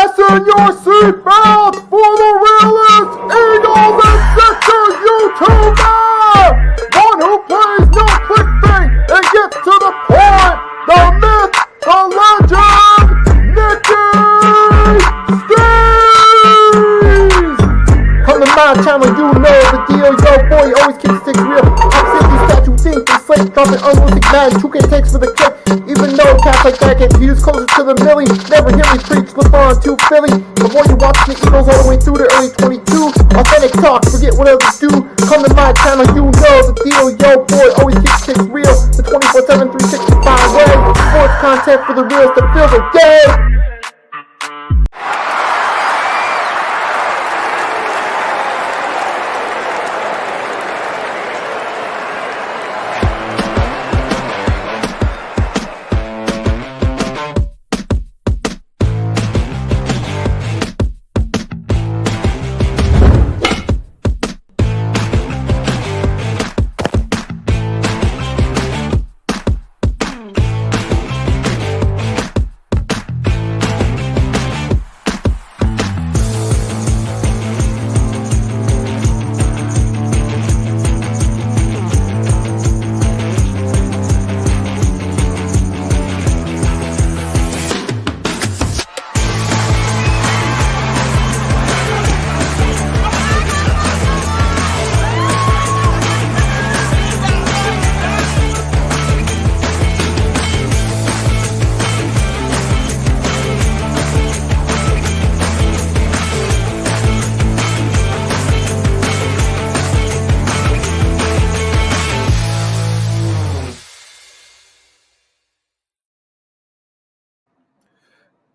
Fasten your seatbelts for the realest Eagles and Sixers YouTuber! One who plays no clickbait and gets to the point! The myth, the legend, Nicky Steves! Come to my channel, you know the deal, yo boy, always keeps things real. I'm simply statue think they slate, dropping unrealistic man, 2K takes for the clip. Even though cats like that get views closer to the milli, never hear me preach, flip on to Philly. Before you watch the Eagles all the way through the early 22, authentic talk, forget what others do. Come to my channel, you know the deal, yo boy, always keeps things real. The 24/7, 365 way, sports content for the reals that feels like day.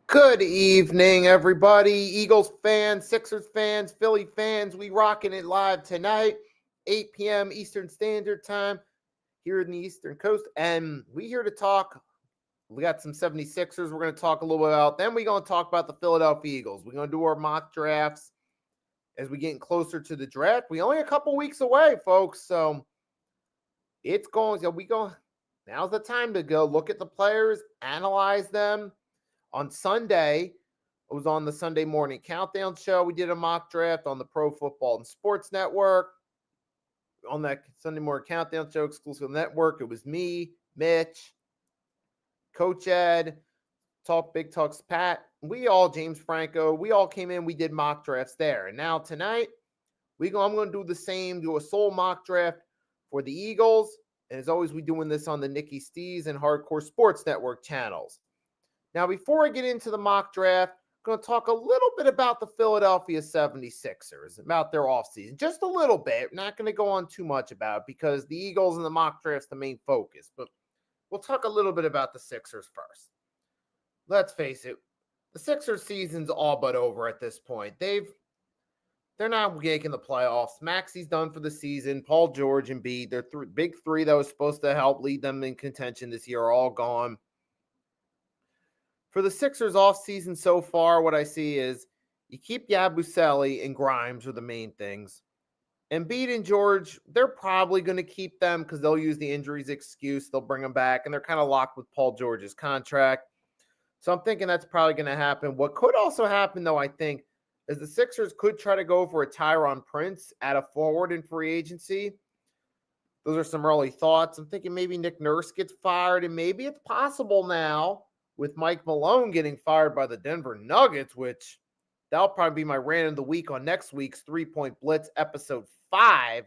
Good evening, everybody. Eagles fans, Sixers fans, Philly fans. We rocking it live tonight, 8 p.m. Eastern Standard Time here in the Eastern Coast. And we here to talk. We got some 76ers we're going to talk a little bit about. Then we're going to talk about the Philadelphia Eagles. We're going to do our mock drafts as we get closer to the draft. We only a couple weeks away, folks. So it's going. Now's the time to go look at the players, analyze them. On Sunday, it was on the Sunday Morning Countdown show. We did a mock draft on the Pro Football and Sports Network. On that Sunday Morning Countdown show, exclusive network, it was me, Mitch, Coach Ed, Big Talks Pat. James Franco, we all came in. We did mock drafts there. And now tonight, I'm going to do the same, do a sole mock draft for the Eagles. And as always, we're doing this on the Nicky Steves and Hardcore Sports Network channels. Now, before I get into the mock draft, I'm going to talk a little bit about the Philadelphia 76ers, about their offseason. Just a little bit. Not going to go on too much about it because the Eagles and the mock draft's the main focus. But we'll talk a little bit about the Sixers first. Let's face it, the Sixers season's all but over at this point. They're not making the playoffs. Maxi's done for the season. Paul George and Embiid, their big three that was supposed to help lead them in contention this year are all gone. For the Sixers offseason so far, what I see is you keep Yabusele and Grimes are the main things. Embiid and George, they're probably going to keep them because they'll use the injuries excuse. They'll bring them back, and they're kind of locked with Paul George's contract. So I'm thinking that's probably going to happen. What could also happen, though, I think, is the Sixers could try to go for a Tyron Prince at a forward in free agency. Those are some early thoughts. I'm thinking maybe Nick Nurse gets fired, and maybe it's possible now with Mike Malone getting fired by the Denver Nuggets, which that'll probably be my rant of the week on next week's 3-Point Blitz episode 5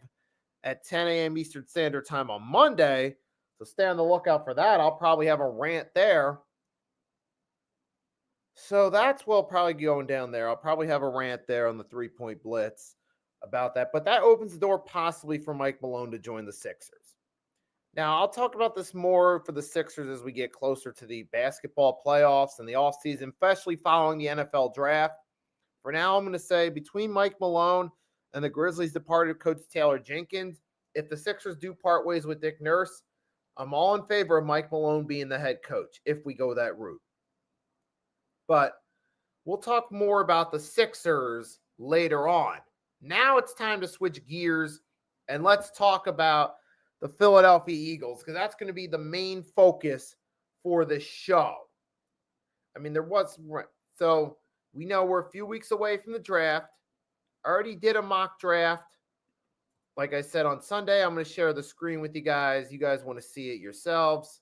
at 10 a.m. Eastern Standard Time on Monday. So stay on the lookout for that. I'll probably have a rant there. So that's what'll probably be going down there. I'll probably have a rant there on the 3-Point Blitz about that. But that opens the door possibly for Mike Malone to join the Sixers. Now, I'll talk about this more for the Sixers as we get closer to the basketball playoffs and the offseason, especially following the NFL draft. For now, I'm going to say between Mike Malone and the Grizzlies departed coach Taylor Jenkins, if the Sixers do part ways with Nick Nurse, I'm all in favor of Mike Malone being the head coach if we go that route. But we'll talk more about the Sixers later on. Now it's time to switch gears and let's talk about the Philadelphia Eagles, because that's going to be the main focus for this show. I mean, We know we're a few weeks away from the draft. I already did a mock draft. Like I said on Sunday, I'm going to share the screen with you guys. You guys want to see it yourselves.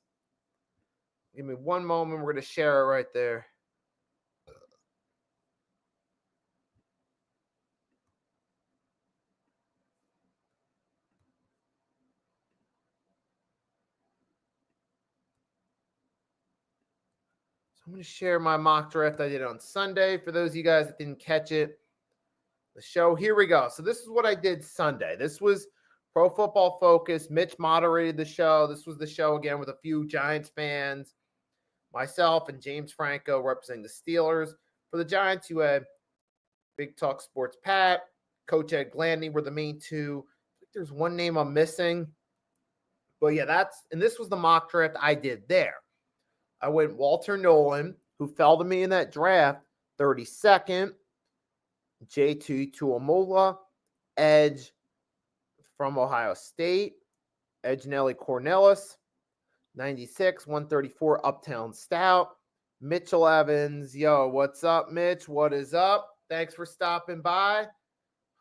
Give me one moment. We're going to share it right there. So I'm going to share my mock draft I did on Sunday. For those of you guys that didn't catch it, the show, here we go. So this is what I did Sunday. This was Pro Football Focus. Mitch moderated the show. This was the show again with a few Giants fans, myself and James Franco representing the Steelers. For the Giants, you had Big Talk Sports Pat, Coach Ed Gladney were the main two. I think there's one name I'm missing. But yeah, this was the mock draft I did there. I went Walter Nolan, who fell to me in that draft, 32nd. J.T. Tuamola, edge from Ohio State. Edge Nelly Cornelis, 96, 134, Uptown Stout. Mitchell Evans, yo, what's up, Mitch? What is up? Thanks for stopping by.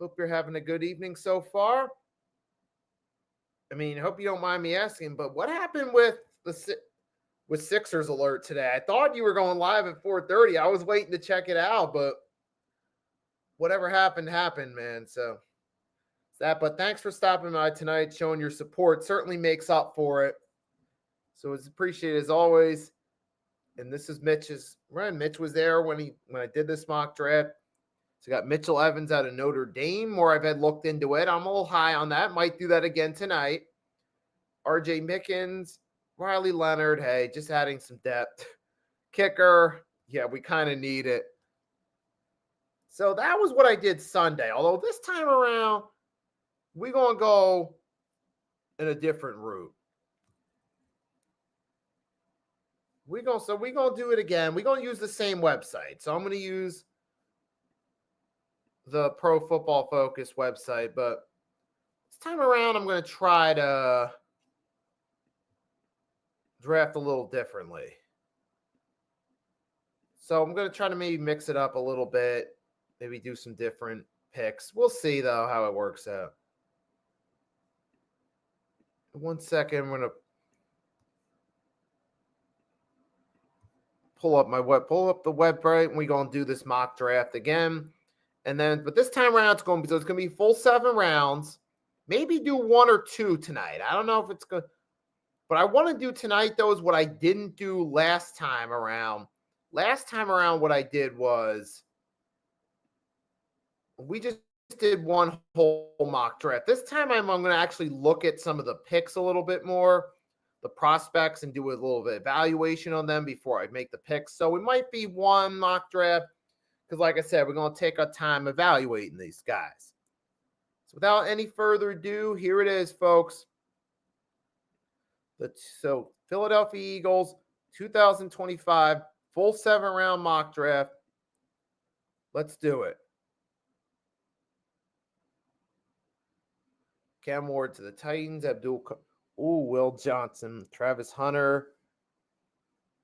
Hope you're having a good evening so far. I mean, hope you don't mind me asking, but what happened with Sixers Alert today? I thought you were going live at 4:30. I was waiting to check it out, but whatever happened, man. So that, but thanks for stopping by tonight, showing your support. Certainly makes up for it. So it's appreciated as always. And this is Mitch's run. Mitch was there when I did this mock draft. So got Mitchell Evans out of Notre Dame, more I've had looked into it. I'm a little high on that. Might do that again tonight. RJ Mickens, Riley Leonard. Hey, just adding some depth. Kicker. Yeah, we kind of need it. So that was what I did Sunday. Although this time around, we're going to go in a different route. We're going to do it again. We're going to use the same website. So I'm going to use the Pro Football Focus website. But this time around, I'm going to try to draft a little differently. So I'm going to try to maybe mix it up a little bit. Maybe do some different picks. We'll see, though, how it works out. 1 second. I'm going to pull up the website, and we're going to do this mock draft again. And then, but this time around, it's going to be full 7 rounds. Maybe do 1 or 2 tonight. I don't know if it's good. But I want to do tonight, though, is what I didn't do last time around. Last time around, what I did was we just did one whole mock draft. This time I'm going to actually look at some of the picks a little bit more, the prospects, and do a little bit of evaluation on them before I make the picks. So it might be one mock draft because, like I said, we're going to take our time evaluating these guys. So without any further ado, here it is, folks. So Philadelphia Eagles 2025 full 7-round mock draft. Let's do it. Cam Ward to the Titans. Will Johnson. Travis Hunter.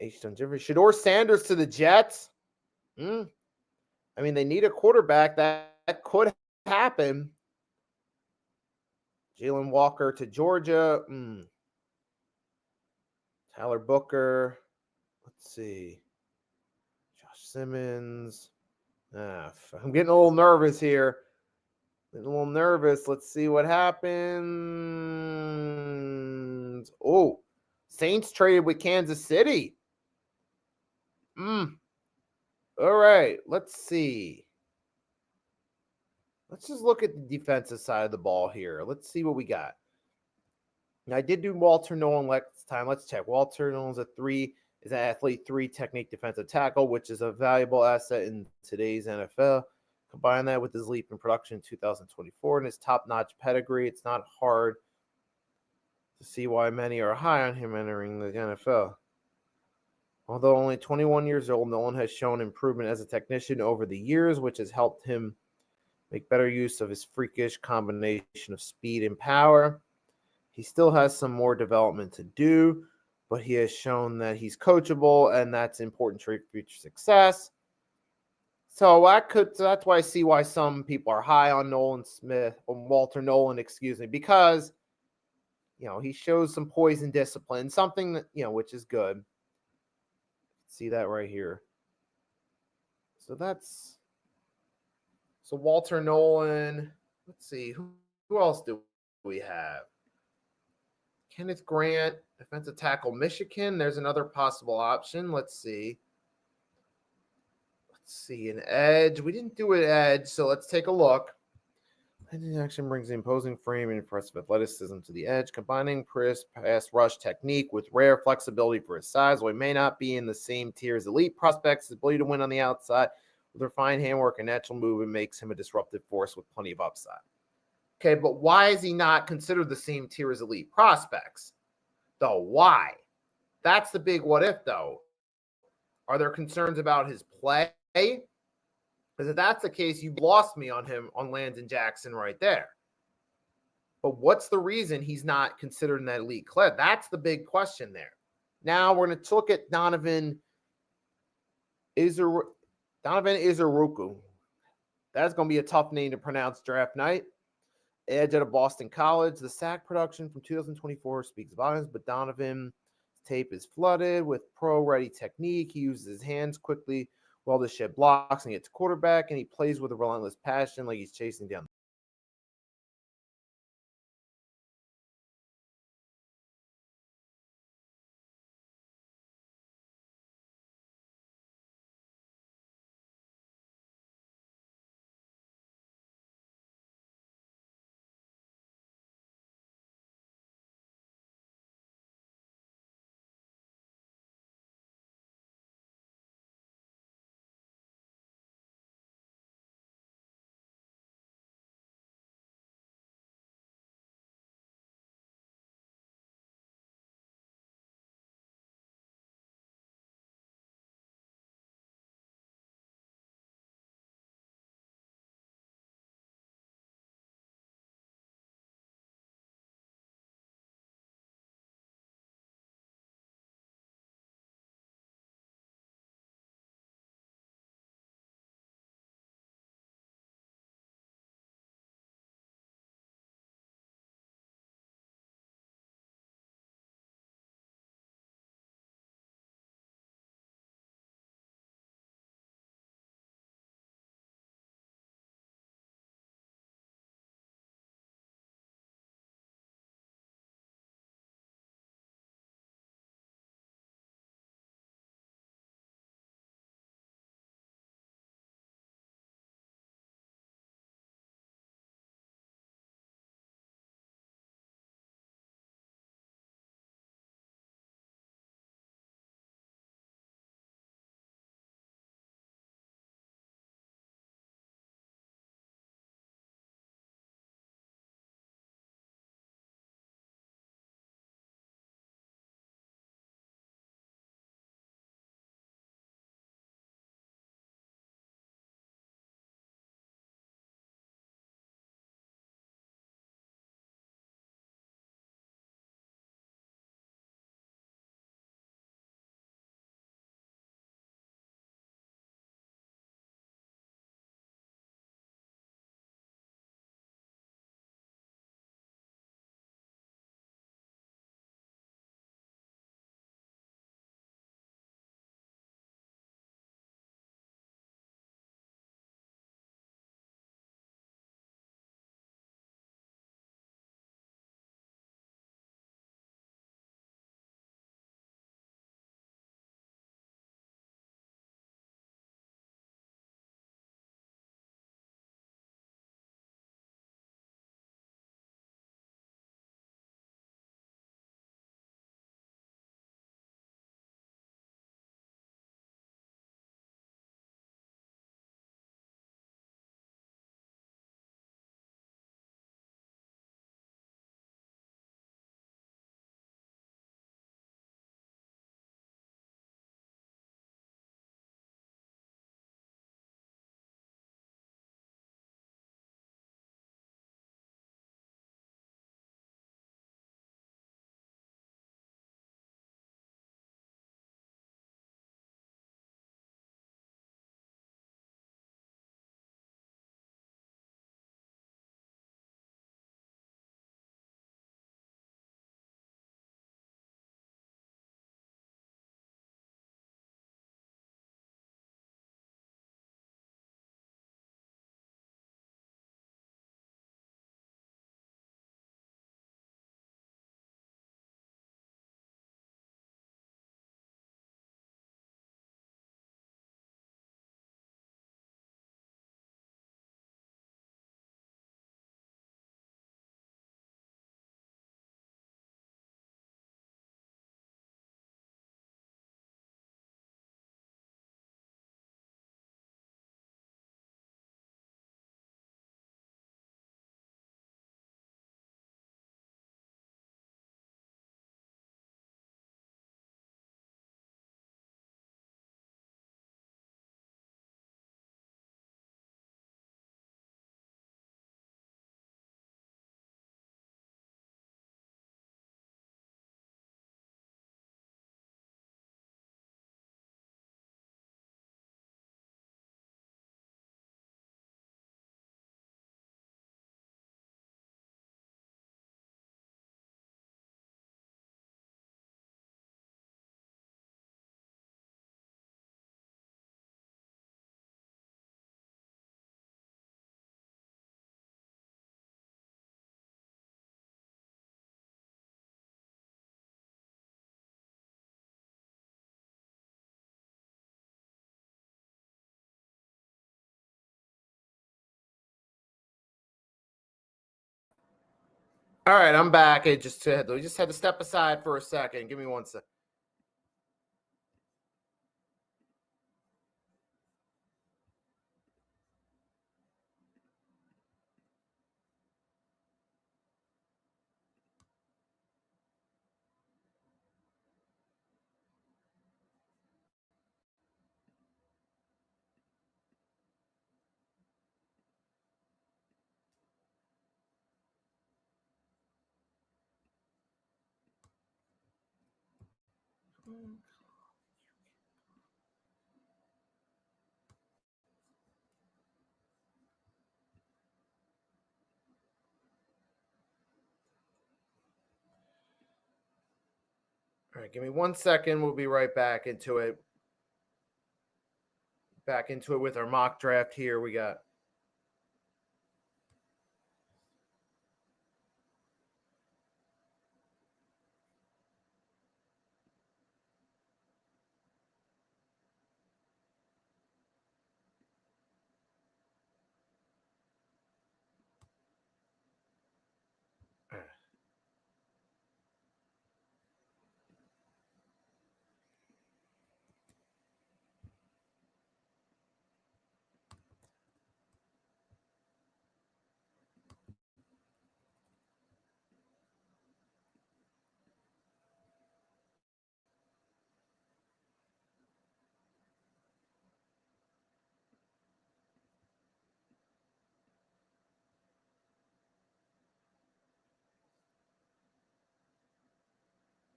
H-Town Jeffrey. Shedeur Sanders to the Jets. I mean, they need a quarterback. That could happen. Jalen Walker to Georgia. Tyler Booker. Let's see. Josh Simmons. I'm getting a little nervous here. Let's see what happens. Oh, Saints traded with Kansas City. All right, let's see. Let's just look at the defensive side of the ball here. Let's see what we got. Now, I did do Walter Nolan last time. Let's check. Walter Nolan's an athlete 3 technique defensive tackle, which is a valuable asset in today's NFL. Combine that with his leap in production in 2024 and his top-notch pedigree, it's not hard to see why many are high on him entering the NFL. Although only 21 years old, Nolan has shown improvement as a technician over the years, which has helped him make better use of his freakish combination of speed and power. He still has some more development to do, but he has shown that he's coachable, and that's an important trait for future success. So that's why I see why some people are high on Nolan Smith, on Walter Nolan, excuse me, because he shows some poise and discipline, something that which is good. See that right here. So Walter Nolan. Let's see who else do we have? Kenneth Grant, defensive tackle, Michigan. There's another possible option. Let's see. An edge. We didn't do an edge, so let's take a look. Action brings the imposing frame and impressive athleticism to the edge, combining crisp pass rush technique with rare flexibility for his size. While he may not be in the same tier as elite prospects, his ability to win on the outside with refined handwork and natural movement makes him a disruptive force with plenty of upside. Okay, but why is he not considered the same tier as elite prospects? Though, why? That's the big what if, though. Are there concerns about his play? Because if that's the case, you've lost me on him, on Landon Jackson right there. But what's the reason he's not considered in that elite class? That's the big question there. Now we're going to look at Donovan Izuru. That's going to be a tough name to pronounce draft night. Edge out of Boston College. The sack production from 2024 speaks volumes, but Donovan's tape is flooded with pro-ready technique. He uses his hands quickly well to shed blocks and gets quarterback, and he plays with a relentless passion like he's chasing down All right, I'm back. We just had to step aside for a second. Give me 1 second. All right, give me 1 second. We'll be right back into it. Back into it with our mock draft here. We got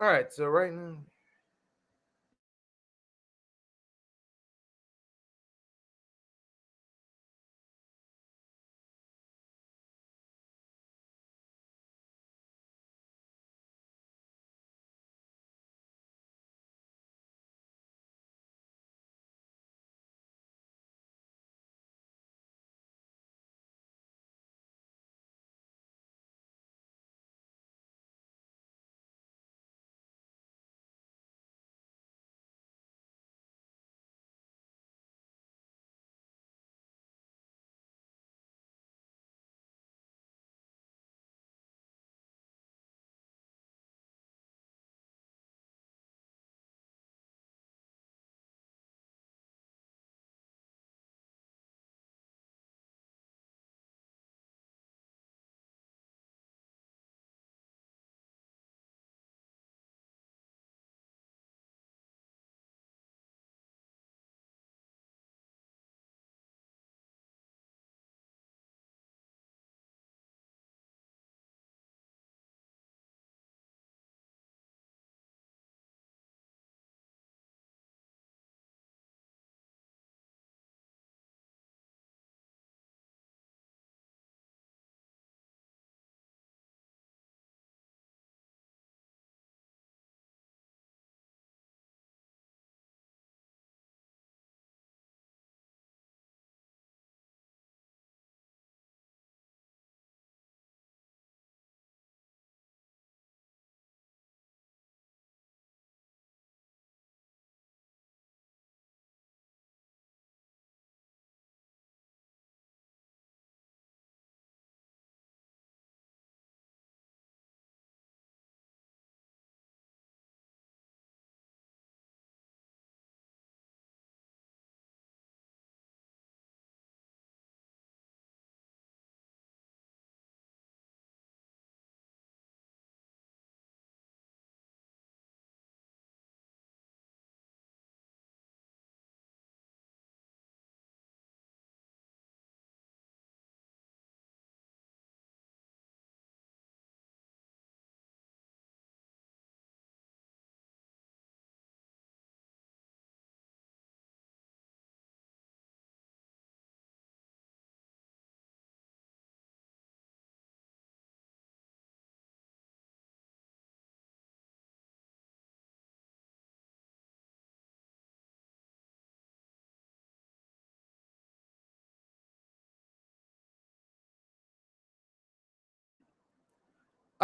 all right. So right now.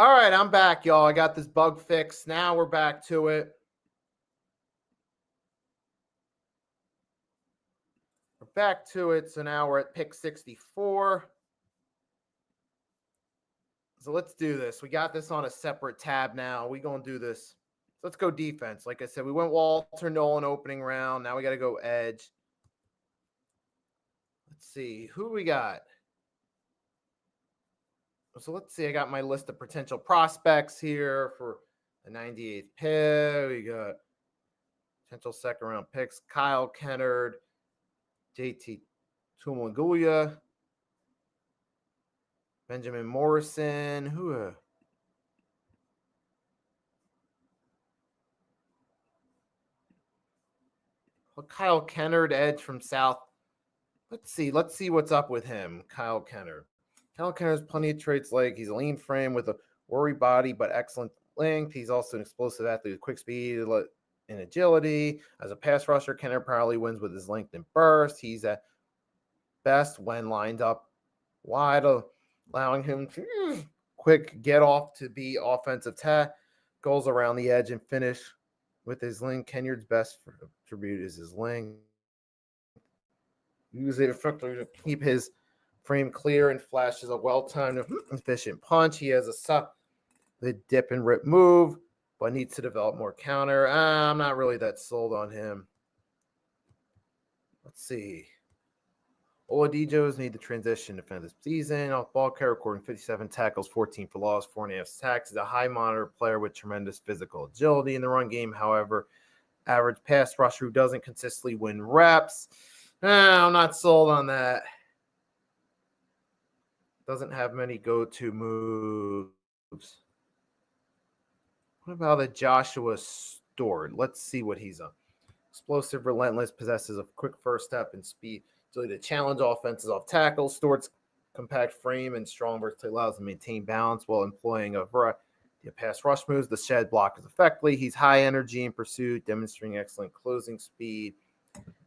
All right, I'm back, y'all. I got this bug fixed. Now we're back to it. We're back to it. So now we're at pick 64. So let's do this. We got this on a separate tab now. We're going to do this. So let's go defense. Like I said, we went Walter Nolan opening round. Now we got to go edge. Let's see. Who we got? So let's see. I got my list of potential prospects here for the 98th pick. We got potential second round picks: Kyle Kennard, JT Tumunguya, Benjamin Morrison. Who? Kyle Kennard, edge from South. Let's see what's up with him. Kyle Kennard. Kyle Kennard has plenty of traits like he's a lean frame with a worry body, but excellent length. He's also an explosive athlete with quick speed and agility. As a pass rusher, Kennard probably wins with his length and burst. He's at best when lined up wide, allowing him to quick get off to be offensive tackles around the edge and finish with his length. Kennard's best attribute is his length. Use it effectively to keep his frame clear and flashes a well-timed, efficient punch. He has a solid dip and rip move, but needs to develop more counter. I'm not really that sold on him. Let's see. Oladijos need to transition to defend this season. Off ball carry, recording 57 tackles, 14 for loss, 4.5 sacks. He's a high monitor player with tremendous physical agility in the run game. However, average pass rusher who doesn't consistently win reps. I'm not sold on that. Doesn't have many go-to moves. What about a Joshua Stewart? Let's see what he's on. Explosive, relentless, possesses a quick first step and speed. Ability to challenge offenses off tackles. Stewart's compact frame and strong versatility allows him to maintain balance while employing a variety of pass rush moves. The shed block is effectively. He's high energy in pursuit, demonstrating excellent closing speed.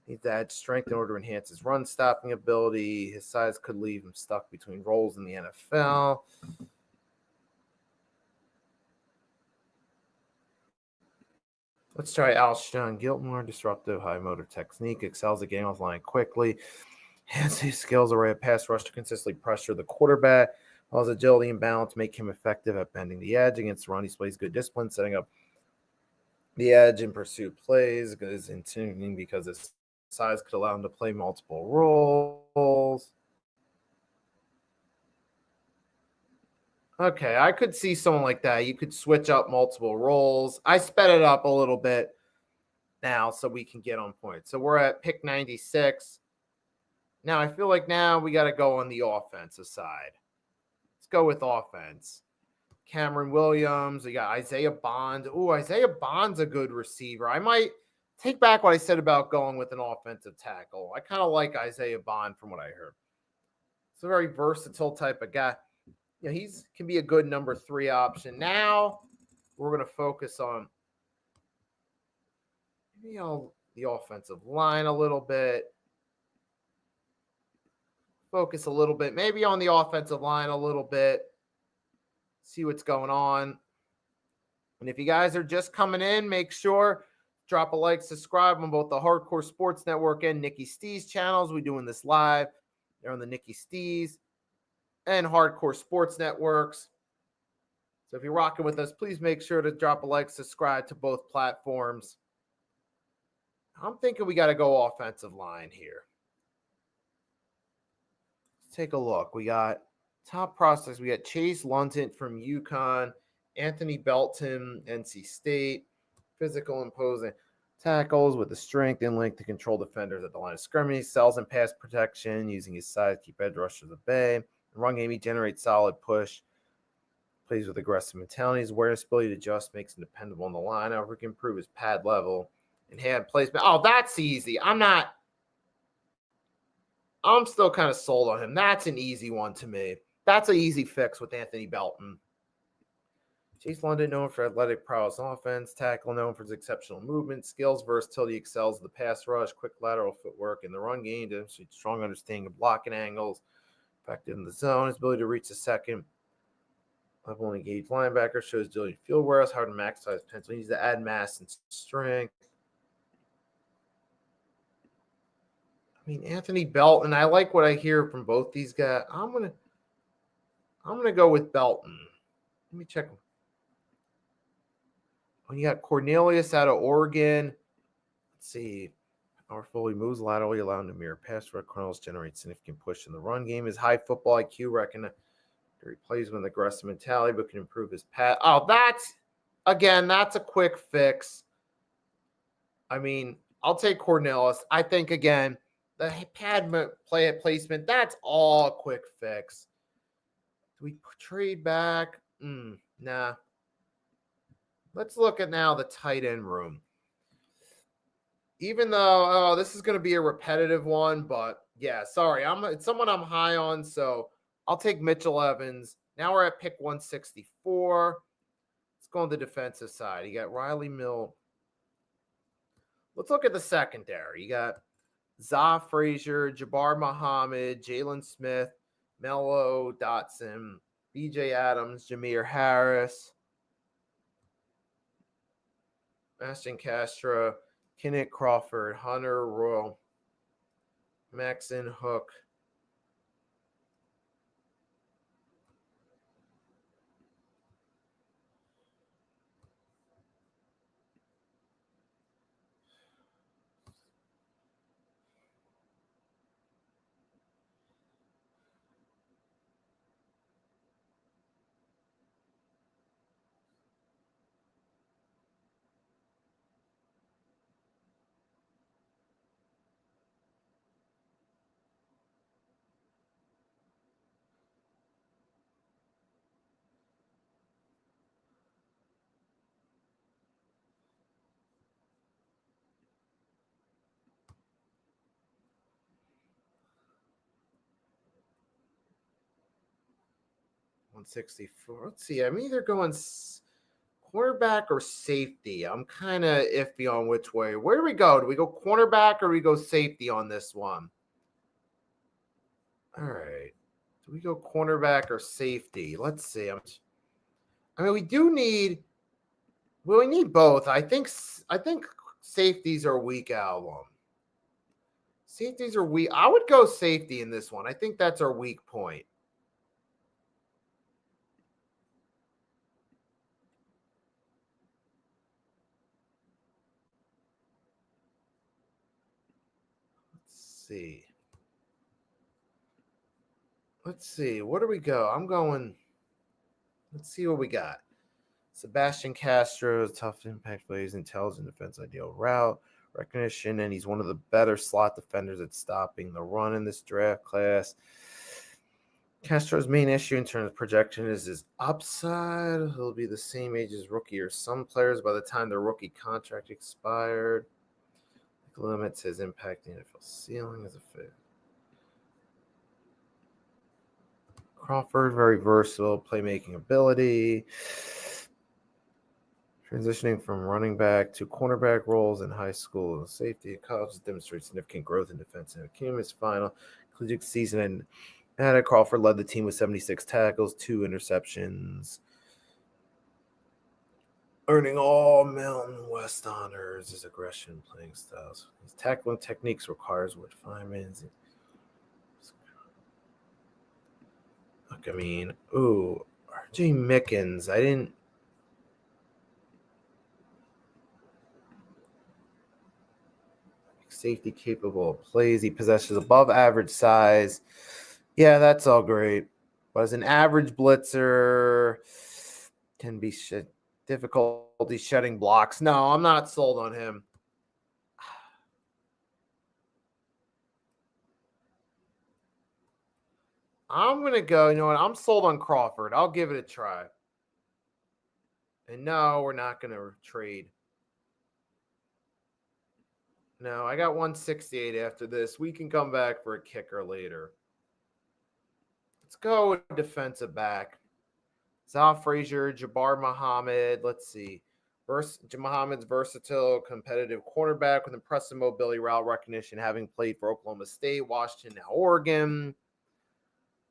Needs to add strength in order to enhance his run stopping ability. His size could leave him stuck between roles in the NFL. Let's try Alshon Gilmore. Disruptive, high motor technique. Excels at game offline quickly. Has his skills array of pass rush to consistently pressure the quarterback. While his agility and balance make him effective at bending the edge against the run. He displays good discipline, setting up the edge and pursuit plays. Good is intimidating because his size could allow him to play multiple roles. Okay, I could see someone like that. You could switch up multiple roles. I sped it up a little bit now so we can get on point. So we're at pick 96. Now I feel like now we got to go on the offensive side. Let's go with offense. Cameron Williams. We got Isaiah Bond. Ooh, Isaiah Bond's a good receiver. I might take back what I said about going with an offensive tackle. I kind of like Isaiah Bond from what I heard. It's a very versatile type of guy. You know, he's can be a good number 3 option. Now we're going to focus on maybe on the offensive line a little bit. Focus a little bit, maybe on the offensive line a little bit. See what's going on. And if you guys are just coming in, make sure drop a like, subscribe on both the Hardcore Sports Network and Nikki Stees channels. We're doing this live. They're on the Nikki Stees and Hardcore Sports Networks. So if you're rocking with us, please make sure to drop a like, subscribe to both platforms. I'm thinking we got to go offensive line here. Let's take a look. We got top prospects. We got Chase London from UConn, Anthony Belton, NC State. Physical, imposing tackles with the strength and length to control defenders at the line of scrimmage. Excels in pass protection, using his size to keep edge rushers at bay. In run game, he generates solid push. Plays with aggressive mentality. His awareness, ability to adjust makes him dependable on the line. However, he can improve his pad level and hand placement. Oh, that's easy. I'm still kind of sold on him. That's an easy one to me. That's an easy fix with Anthony Belton. Chase London, known for athletic prowess offense. Tackle, known for his exceptional movement, skills, versatility, excels in the pass rush, quick lateral footwork in the run game, demonstrates strong understanding of blocking angles, effective in the zone. His ability to reach the second level engaged linebacker shows agility in field wear, how to maximize potential. He needs to add mass and strength. I mean, Anthony Belton, I like what I hear from both these guys. I'm I'm going to go with Belton. Let me check. Oh, you got Cornelius out of Oregon. Let's see. Powerful. He moves laterally, allowing the mirror pass. Cornelius generates significant push in the run game. His high football IQ reckon he plays with an aggressive mentality, but can improve his pass. Oh, that's a quick fix. I mean, I'll take Cornelius. I think, again, the pad placement, that's all a quick fix. Do we trade back? Nah. Let's look at now the tight end room. Even though this is going to be a repetitive one, but yeah, sorry. It's someone I'm high on, so I'll take Mitchell Evans. Now we're at pick 164. Let's go on the defensive side. You got Riley Mill. Let's look at the secondary. You got Zah Frazier, Jabbar Muhammad, Jalen Smith, Mello Dotson, BJ Adams, Jameer Harris, Ashton Castro, Kenneth Crawford, Hunter Royal, Maxon Hook. $164. Let's see. I'm either going cornerback or safety. I'm kind of iffy on which way. Where do we go? Do we go cornerback or do we go safety on this one? All right. Do we go cornerback or safety? Let's see. I mean, we need both. I think safeties are weak album. Safeties are weak. I would go safety in this one. I think that's our weak point. Let's see. Where do we go? I'm going. Let's see what we got. Sebastian Castro, tough impact plays, intelligent defense, ideal route recognition, and he's one of the better slot defenders at stopping the run in this draft class. Castro's main issue in terms of projection is his upside. He'll be the same age as rookie or some players by the time their rookie contract expired. Limits his impact in the NFL ceiling as a fit. Crawford, very versatile playmaking ability. Transitioning from running back to cornerback roles in high school and safety at college demonstrates significant growth in defense. And came his final collegiate season, and Adam Crawford led the team with 76 tackles, 2 interceptions, earning all Mountain West honors. His aggression, playing styles, his tackling techniques requires what Feynman's. Look, I mean, R.J. Mickens. I didn't. Safety capable plays. He possesses above average size. Yeah, that's all great. But as an average blitzer, can be difficulty shedding blocks. No, I'm not sold on him. I'm going to go, you know what? I'm sold on Crawford. I'll give it a try. And no, we're not going to trade. No, I got 168 after this. We can come back for a kicker later. Let's go with defensive back. Zah Frazier, Jabbar Muhammad. Let's see. Muhammad's versatile, competitive cornerback with impressive mobility, route recognition, having played for Oklahoma State, Washington, now Oregon.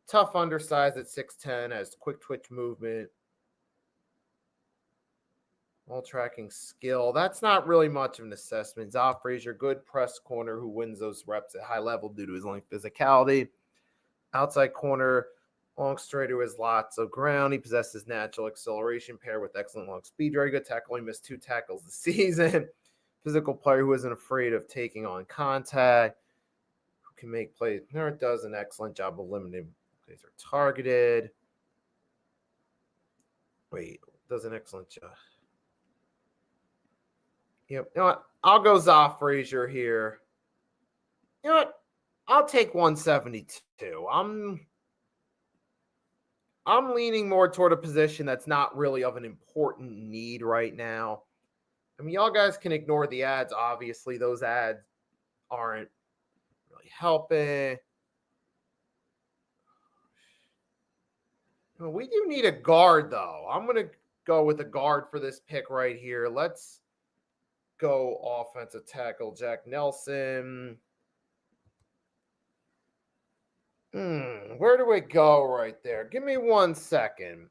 Tough undersized at 6'10", has quick twitch movement. Ball tracking skill. That's not really much of an assessment. Zah Frazier, good press corner who wins those reps at high level due to his length physicality. Outside corner, Long strider has lots of ground. He possesses natural acceleration paired with excellent long speed. Very good tackle. He missed 2 tackles this season. Physical player who isn't afraid of taking on contact. Who can make plays. It does an excellent job of limiting plays are targeted. Wait, does an excellent job. You know what? I'll go Zoff Frazier here. You know what? I'll take 172. I'm leaning more toward a position that's not really of an important need right now. I mean, y'all guys can ignore the ads. Obviously, those ads aren't really helping. We do need a guard, though. I'm going to go with a guard for this pick right here. Let's go offensive tackle Jack Nelson. Where do we go right there? Give me 1 second.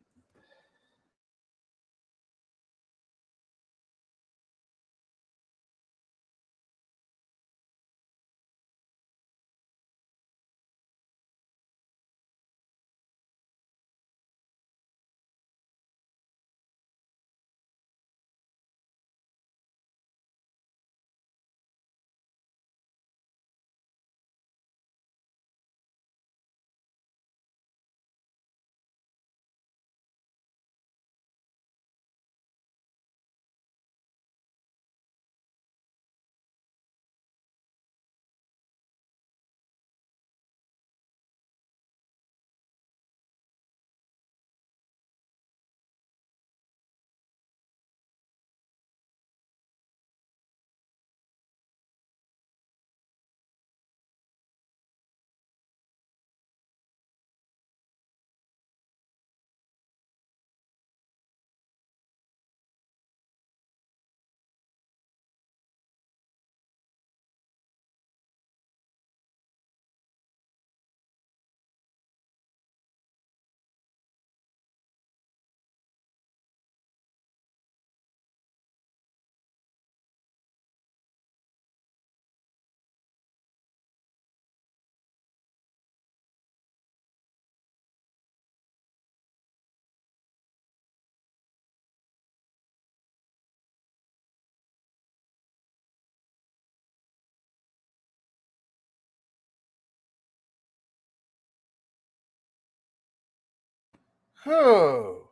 Oh.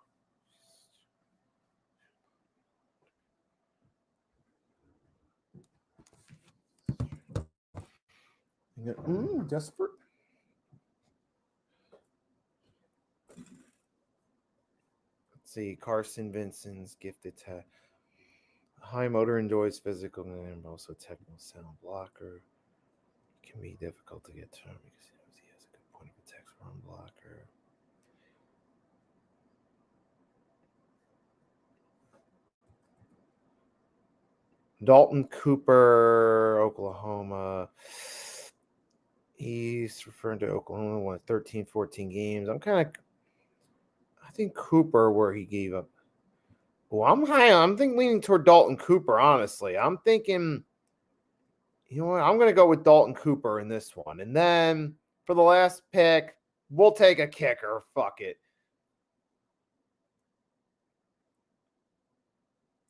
Desperate. Let's see. Carson Vincent's gifted to high motor, enjoys physical, and also technical sound blocker. Can be difficult to get to him because he has a good point of attack run blocker. Dalton Cooper, Oklahoma. He's referring to Oklahoma, won 13, 14 games. I think Cooper, where he gave up. Well, I'm high. I'm leaning toward Dalton Cooper, honestly. I'm thinking, you know what? I'm going to go with Dalton Cooper in this one. And then for the last pick, we'll take a kicker. Fuck it.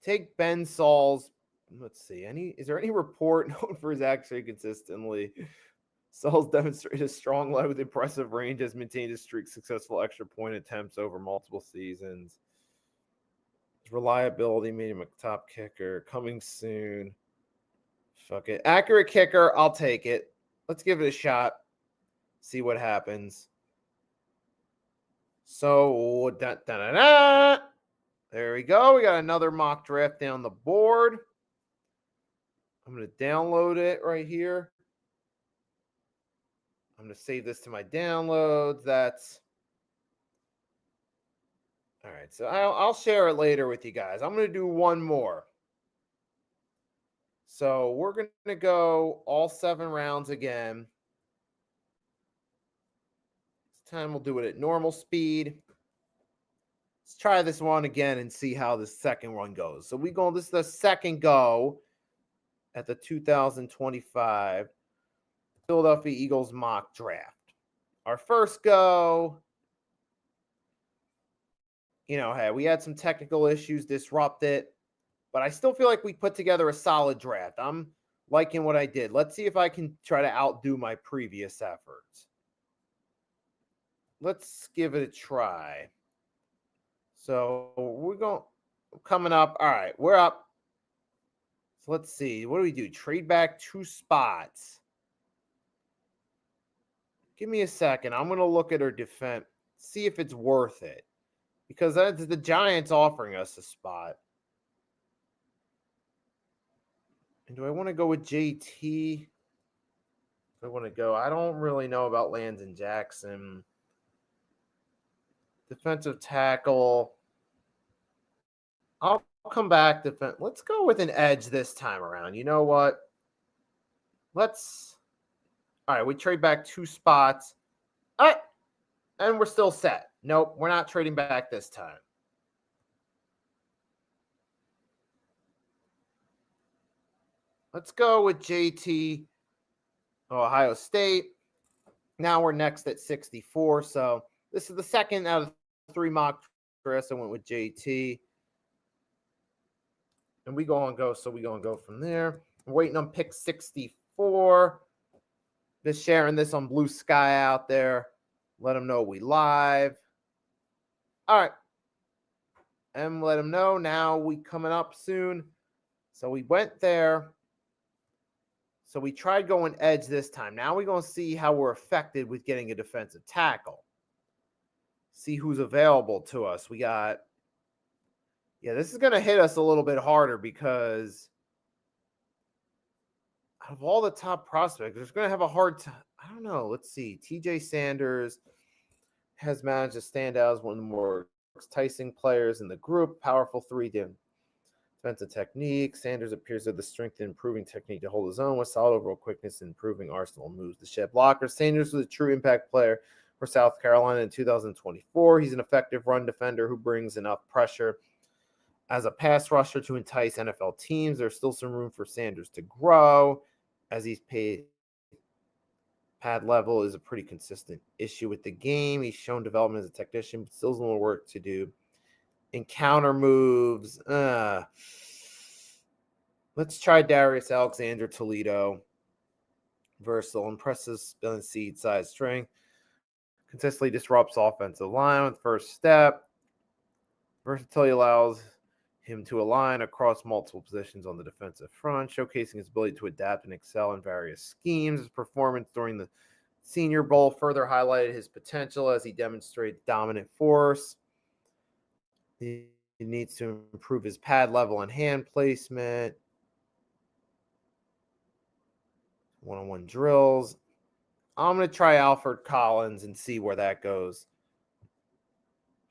Take Ben Saul's. Let's see. Is there any report known for his accuracy consistently? Saul's demonstrated a strong leg with impressive range, has maintained his streak successful extra point attempts over multiple seasons. His reliability made him a top kicker. Coming soon. Fuck it. Accurate kicker. I'll take it. Let's give it a shot. See what happens. So, there we go. We got another mock draft down the board. I'm going to download it right here. I'm going to save this to my downloads. That's all right. So I'll share it later with you guys. I'm going to do one more. So we're going to go all 7 rounds again. This time we'll do it at normal speed. Let's try this one again and see how the second one goes. So this is the second go at the 2025 Philadelphia Eagles mock draft. Our first go hey, we had some technical issues disrupt it, but I still feel like we put together a solid draft. I'm liking what I did. Let's see if I can try to outdo my previous efforts. Let's give it a try. So we're going coming up. All right, we're up. So let's see. What do we do? Trade back 2 spots. Give me a second. I'm going to look at our defense, see if it's worth it. Because that's the Giants offering us a spot. And do I want to go with JT? I want to go. I don't really know about Landon Jackson. Defensive tackle. I'll come back. Let's go with an edge this time around. You know what? All right, we trade back 2 spots. All right, and we're still set. Nope, we're not trading back this time. Let's go with JT, Ohio State. Now we're next at 64. So this is the second out of 3 mock drafts. I went with JT. And we go from there. We're waiting on pick 64. Just sharing this on Blue Sky out there. Let them know we live. All right. And let them know now we coming up soon. So we went there. So we tried going edge this time. Now we're going to see how we're affected with getting a defensive tackle. See who's available to us. We got, this is going to hit us a little bit harder because out of all the top prospects, there's going to have a hard time. I don't know. Let's see. TJ Sanders has managed to stand out as one of the more enticing players in the group. Powerful 3 defensive technique. Sanders appears to have the strength and improving technique to hold his own with solid overall quickness and improving arsenal moves to shed blockers. Sanders was a true impact player for South Carolina in 2024. He's an effective run defender who brings enough pressure as a pass rusher to entice NFL teams. There's still some room for Sanders to grow as he's pad level is a pretty consistent issue with the game. He's shown development as a technician, but still has a little work to do. Encounter moves. Let's try Darius Alexander Toledo. Versatile, impressive spin seed size strength. Consistently disrupts offensive line with first step. Versatility allows him to align across multiple positions on the defensive front, showcasing his ability to adapt and excel in various schemes. His performance during the Senior Bowl further highlighted his potential as he demonstrated dominant force. He needs to improve his pad level and hand placement. One-on-one drills. I'm going to try Alfred Collins and see where that goes.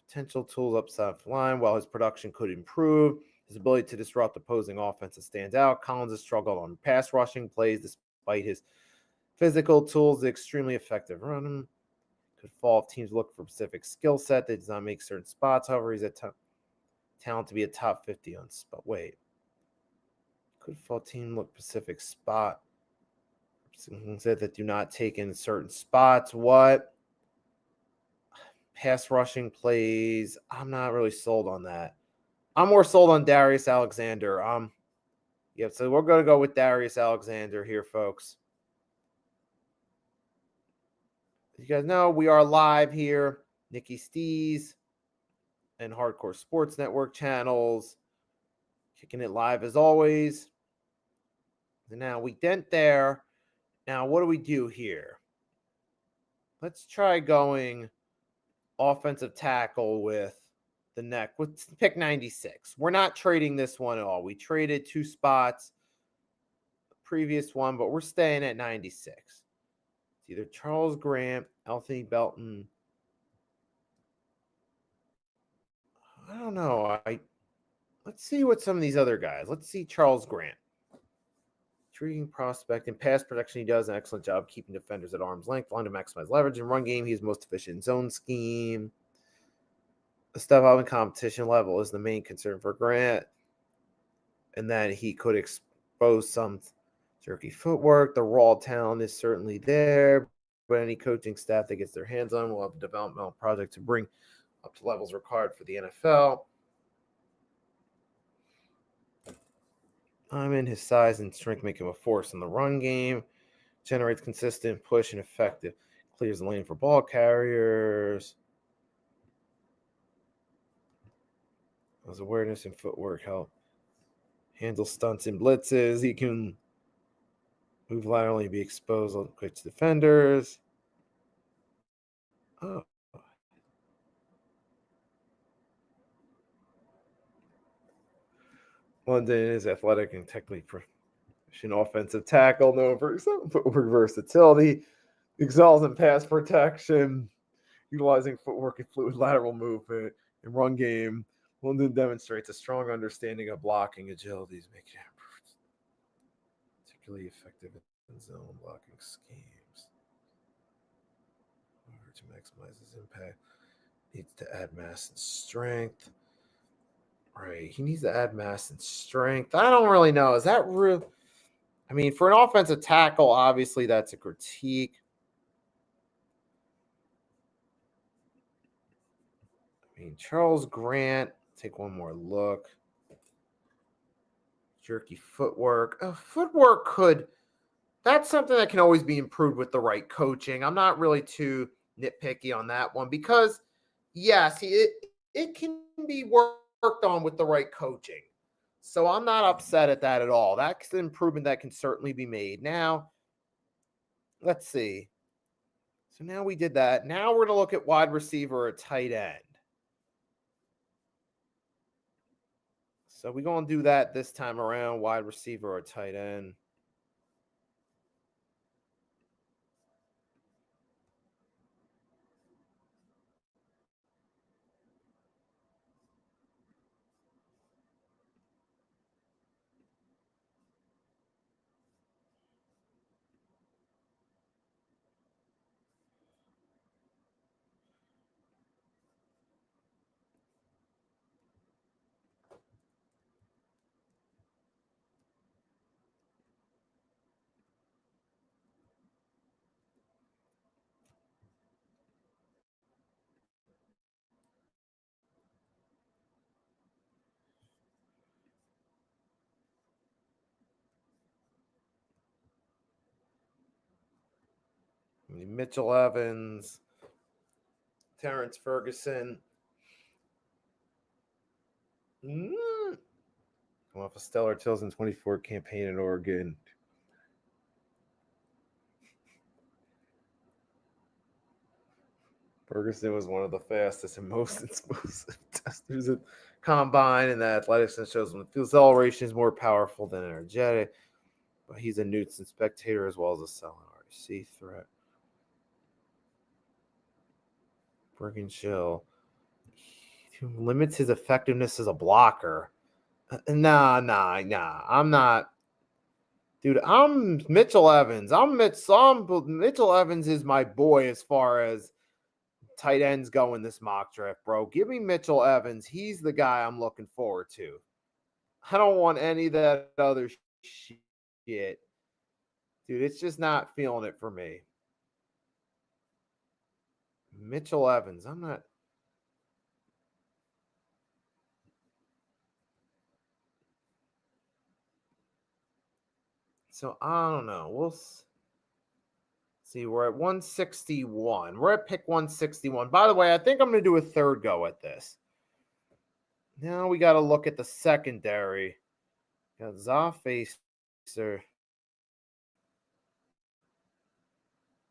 Potential tools upside line. While his production could improve, his ability to disrupt opposing offenses stands out. Collins has struggled on pass rushing plays despite his physical tools. The extremely effective run could fall if teams look for a specific skill set that does not make certain spots. However, he's a talent to be a top 50 on spot. Wait. Could fall team look specific spot. Said that do not take in certain spots. What? Pass rushing plays. I'm not really sold on that. I'm more sold on Darius Alexander. So we're going to go with Darius Alexander here, folks. As you guys know, we are live here. Nikki Stees and Hardcore Sports Network channels. Kicking it live as always. And now we dent there. Now, what do we do here? Let's try going offensive tackle with the neck with pick 96. We're not trading this one at all. We traded 2 spots, the previous one, but we're staying at 96. It's either Charles Grant, Anthony Belton. I don't know. Let's see what some of these other guys. Let's see Charles Grant. Intriguing prospect. In pass protection, he does an excellent job keeping defenders at arm's length, allowing to maximize leverage. In run game, he's most efficient in zone scheme. The step up in competition level is the main concern for Grant, and that he could expose some jerky footwork. The raw talent is certainly there, but any coaching staff that gets their hands on will have a developmental project to bring up to levels required for the NFL. His size and strength make him a force in the run game. Generates consistent push and effective. Clears the lane for ball carriers. His awareness and footwork help. Handle stunts and blitzes. He can move laterally, be exposed quick to defenders. Oh. London is athletic and technically proficient offensive tackle, known for versatility, excels in pass protection, utilizing footwork and fluid lateral movement and run game. London demonstrates a strong understanding of blocking agilities, making it particularly effective in zone blocking schemes. In order to maximize his impact, needs to add mass and strength. Right, he needs to add mass and strength. I don't really know. Is that real? I mean, for an offensive tackle, obviously that's a critique. I mean, Charles Grant, take one more look. Jerky footwork. Footwork that's something that can always be improved with the right coaching. I'm not really too nitpicky on that one because, yes, it can be worked on with the right coaching. So I'm not upset at that at all. That's an improvement that can certainly be made. Now, let's see. So now we did that. Now we're going to look at wide receiver or tight end. So we're going to do that this time around, wide receiver or tight end. Mitchell Evans, Terrence Ferguson. Come off a stellar 2024 campaign in Oregon. Ferguson was one of the fastest and most explosive testers at combine, and the athletics and shows when field acceleration is more powerful than energetic. But he's a nuisance spectator as well as a selling RC threat. Bergenshill limits his effectiveness as a blocker. Nah. I'm not. Dude, I'm Mitchell Evans. Mitchell Evans is my boy as far as tight ends go in this mock draft, bro. Give me Mitchell Evans. He's the guy I'm looking forward to. I don't want any of that other shit. Dude, it's just not feeling it for me. Mitchell Evans. I'm not. So I don't know. We'll see. We're at 161. We're at pick 161. By the way, I think I'm going to do a third go at this. Now we got to look at the secondary. Got Zafacer.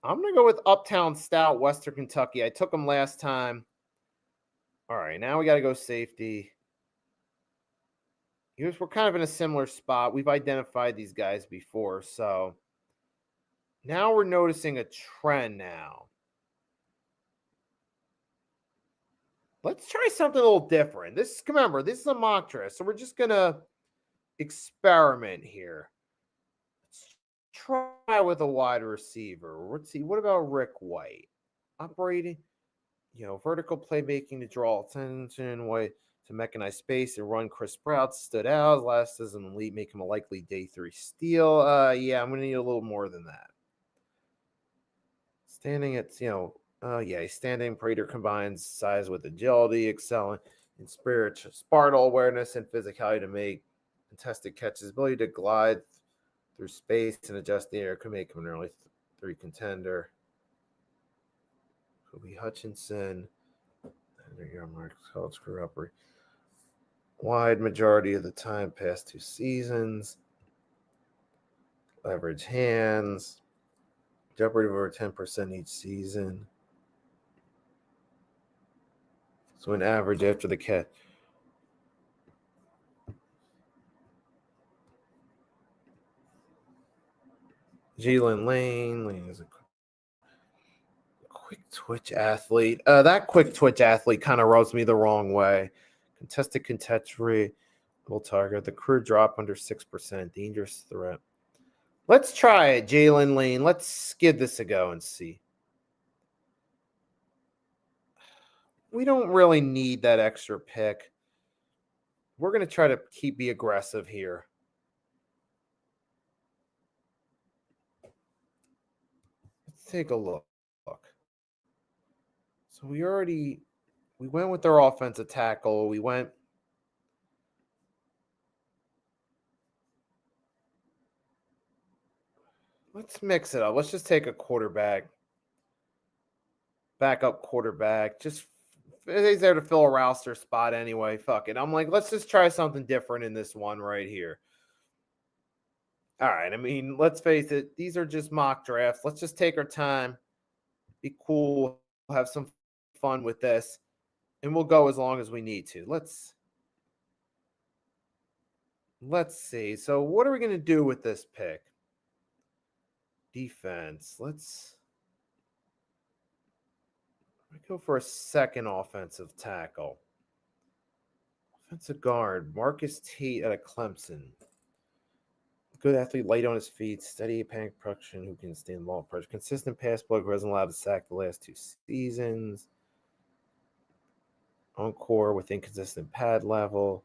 I'm going to go with Uptown Stout, Western Kentucky. I took him last time. All right, now we got to go safety. We're kind of in a similar spot. We've identified these guys before, so now we're noticing a trend now. Let's try something a little different. Remember, this is a mock draft, so we're just going to experiment here. Let's try with a wide receiver. Let's see. What about Rick White? Operating, vertical playmaking to draw attention, way to mechanize space and run. Chris Sprout stood out. Last as an elite, make him a likely day 3 steal. Yeah, I'm going to need a little more than that. Standing at, Yeah, he's standing. Prater combines size with agility, excelling in spiritual awareness and physicality to make contested catches. Ability to glide through space and adjust the air could make him an early 3 contender. Kobe Hutchinson. College career upper. Wide majority of the time past 2 seasons. Leverage hands. Jeopardy of over 10% each season. So an average after the catch. Jalen Lane is a quick twitch athlete. That quick twitch athlete kind of rubs me the wrong way. Contested catch rate will target. The career drop under 6%. Dangerous threat. Let's try it, Jalen Lane. Let's give this a go and see. We don't really need that extra pick. We're going to try to be aggressive here. Let's take a look. So we went with our offensive tackle. Let's mix it up. Let's just take a quarterback. Backup quarterback. Just he's there to fill a roster spot anyway. Fuck it. I'm like, let's just try something different in this one right here. All right. I mean, let's face it. These are just mock drafts. Let's just take our time. Be cool. Have some fun with this. And we'll go as long as we need to. Let's see. So what are we going to do with this pick? Defense. Let's go for a second offensive tackle. Offensive guard, Marcus Tate out of Clemson. Good athlete, light on his feet, steady panic production, who can stand long pressure. Consistent pass block, who hasn't allowed to sack the last 2 seasons. Encore with inconsistent pad level.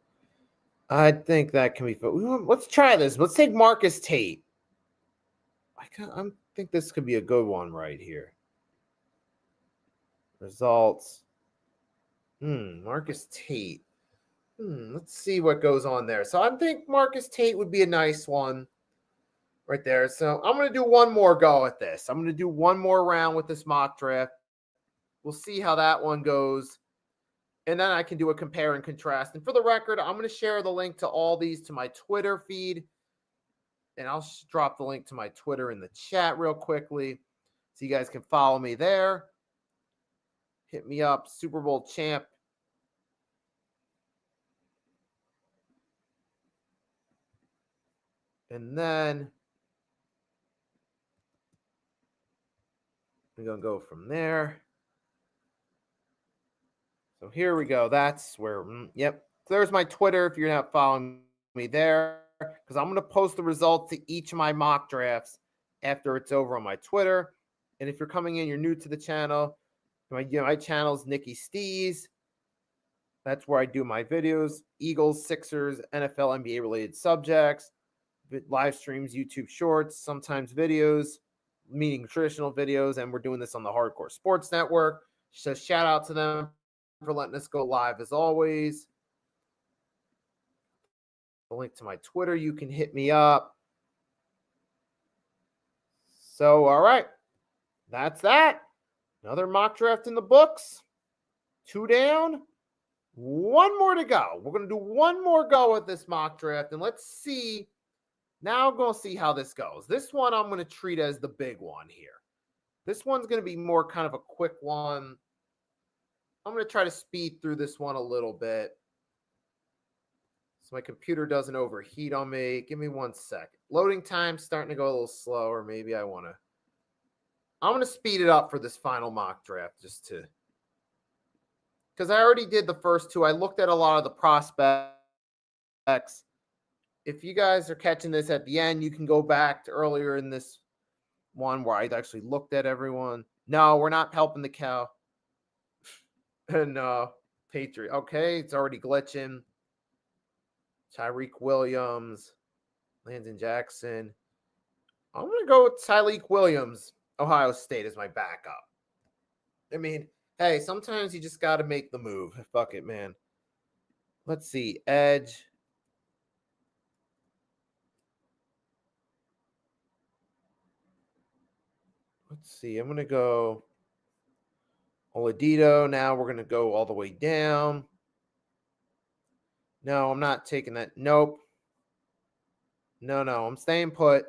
I think that can be fun. Let's try this. Let's take Marcus Tate. I think this could be a good one right here. Results. Marcus Tate. Let's see what goes on there. So I think Marcus Tate would be a nice one right there. So I'm going to do one more go at this. I'm going to do one more round with this mock draft. We'll see how that one goes. And then I can do a compare and contrast. And for the record, I'm going to share the link to all these to my Twitter feed. And I'll drop the link to my Twitter in the chat real quickly so you guys can follow me there. Hit me up, Super Bowl champ. And then we're going to go from there. So here we go. That's where, yep. There's my Twitter if you're not following me there, because I'm going to post the results to each of my mock drafts after it's over on my Twitter. And if you're coming in, you're new to the channel, my channel's Nicky Stees. That's where I do my videos, Eagles, Sixers, NFL, NBA related subjects, live streams, YouTube shorts, sometimes videos, meaning traditional videos. And we're doing this on the Hardcore Sports Network. So shout out to them for letting us go live as always. The link to my Twitter, you can hit me up. So, all right. That's that. Another mock draft in the books. 2 down. 1 more to go. We're going to do 1 more go at this mock draft. And let's see. Now I'm going to see how this goes. This one I'm going to treat as the big one here. This one's going to be more kind of a quick one. I'm going to try to speed through this one a little bit so my computer doesn't overheat on me. Give me 1 second. Loading time's starting to go a little slower. Maybe I'm going to speed it up for this final mock draft just to, because I already did the first 2. I looked at a lot of the prospects. If you guys are catching this at the end, you can go back to earlier in this one where I actually looked at everyone. No, we're not helping the cow. No, Patriot. Okay, it's already glitching. Tyreek Williams, Landon Jackson. I'm going to go with Tyreek Williams, Ohio State, as my backup. I mean, hey, sometimes you just got to make the move. Fuck it, man. Let's see. Edge. Let's see. I'm going to go Oladipo. Now we're going to go all the way down. No, I'm not taking that. Nope. No, I'm staying put.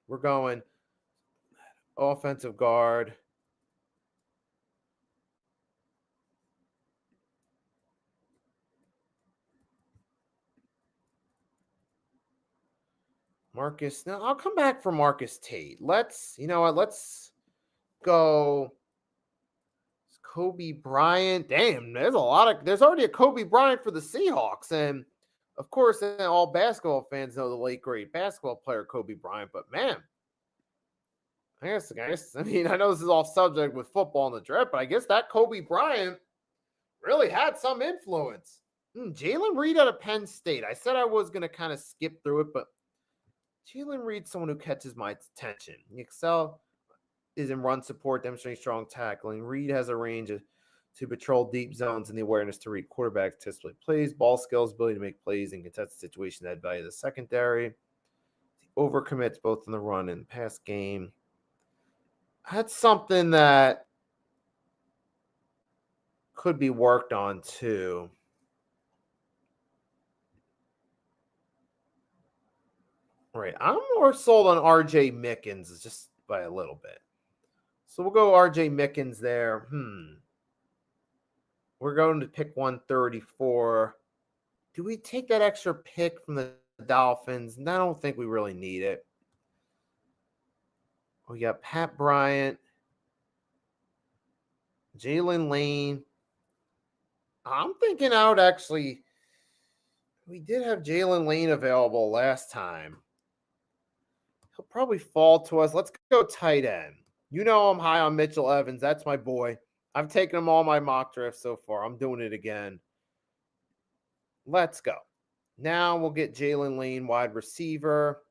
We're going offensive guard. Marcus. Now I'll come back for Marcus Tate. You know what? Let's go. Kobe Bryant. Damn, there's already a Kobe Bryant for the Seahawks. And of course, all basketball fans know the late great basketball player Kobe Bryant. But man, I mean, I know this is off subject with football and the draft, but I guess that Kobe Bryant really had some influence. Jalen Reed out of Penn State. I said I was going to kind of skip through it, but Jalen Reed's someone who catches my attention. He is in run support, demonstrating strong tackling. Reed has a range to patrol deep zones and the awareness to read quarterbacks, test play plays, ball skills, ability to make plays in contested situations that value the secondary. He overcommits both in the run and pass game. That's something that could be worked on too. Right. I'm more sold on RJ Mickens just by a little bit. So we'll go RJ Mickens there. We're going to pick 134. Do we take that extra pick from the Dolphins? I don't think we really need it. We got Pat Bryant, Jalen Lane. I'm thinking out actually. We did have Jalen Lane available last time. He'll probably fall to us. Let's go tight end. You know I'm high on Mitchell Evans. That's my boy. I've taken him all my mock drafts so far. I'm doing it again. Let's go. Now we'll get Jalen Lane, wide receiver.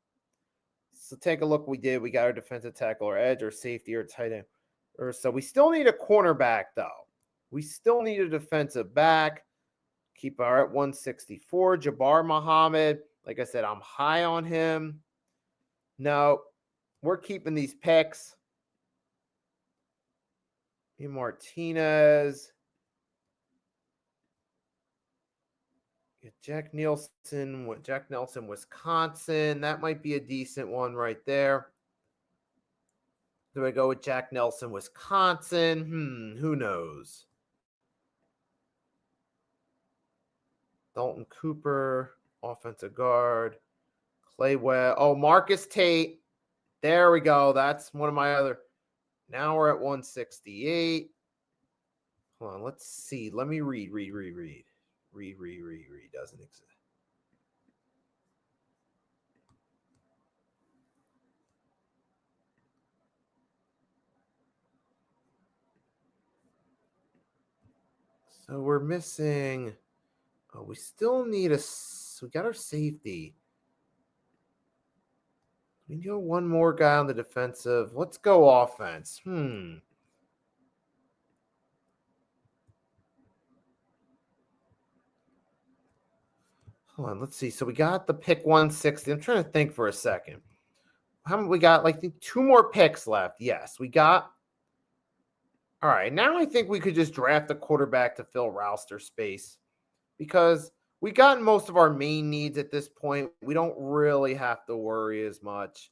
So take a look. We got our defensive tackle, or edge, or safety, or tight end. So we still need a cornerback, though. We still need a defensive back. Keep our at 164. Jabbar Muhammad. Like I said, I'm high on him. No, we're keeping these picks. Martinez. Jack Nelson, Wisconsin. That might be a decent one right there. Do I go with Jack Nelson, Wisconsin? Who knows? Dalton Cooper, offensive guard. Clay Webb. Oh, Marcus Tate. There we go. That's one of my other. Now we're at 168. Hold on. Let's see. Let me read. Read. Doesn't exist. So we're missing. Oh, we still need we got our safety. We need one more guy on the defensive. Let's go offense. Hold on, let's see. So we got the pick 160. I'm trying to think for a second. How many we got? Like 2 more picks left. Yes, we got. All right, now I think we could just draft a quarterback to fill roster space because we got most of our main needs at this point. We don't really have to worry as much.